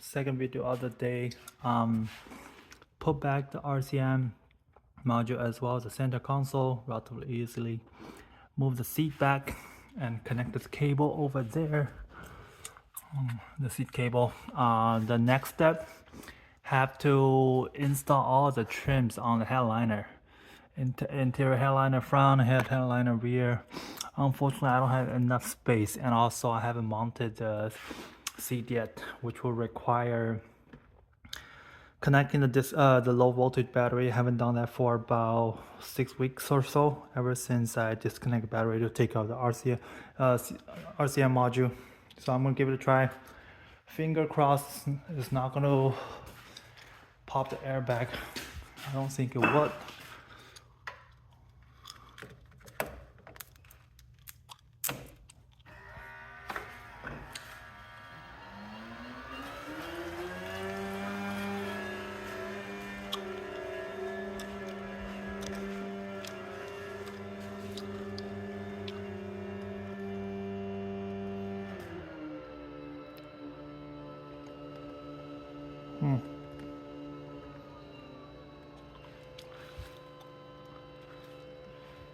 second video of the day. Put back the RCM module as well as the center console relatively easily. Move the seat back and connect this cable over there. The seat cable. The next step, have to install all the trims on the headliner. Interior headliner front, headliner rear. Unfortunately, I don't have enough space, and also I haven't mounted the seat yet, which will require connecting the low voltage battery. I haven't done that for about 6 weeks or so, ever since I disconnected the battery to take out the RCM module. So I'm gonna give it a try. Finger crossed it's not gonna pop the airbag. I don't think it would.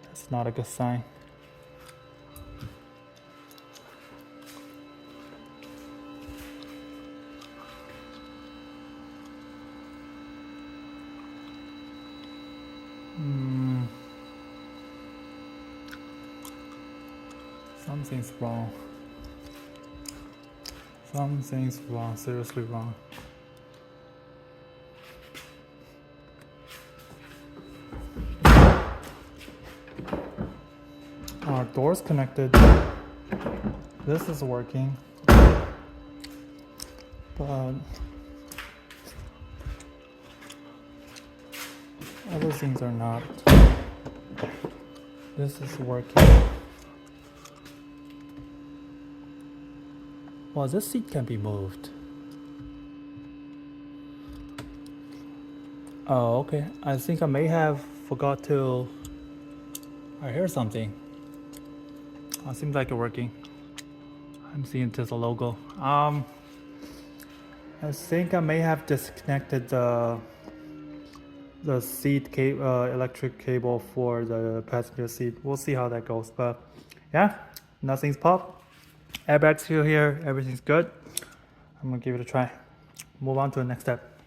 That's not a good sign. Something's wrong. Something's wrong, seriously wrong. Our door's connected. This is working. But other things are not. This is working. Well, this seat can be moved. Oh, okay. I think I may have forgot to. I hear something. Oh, seems like it's working. I'm seeing Tesla logo. I think I may have disconnected the seat electric cable for the passenger seat. We'll see how that goes. But yeah, nothing's popped. Airbags still here. Everything's good. I'm gonna give it a try. Move on to the next step.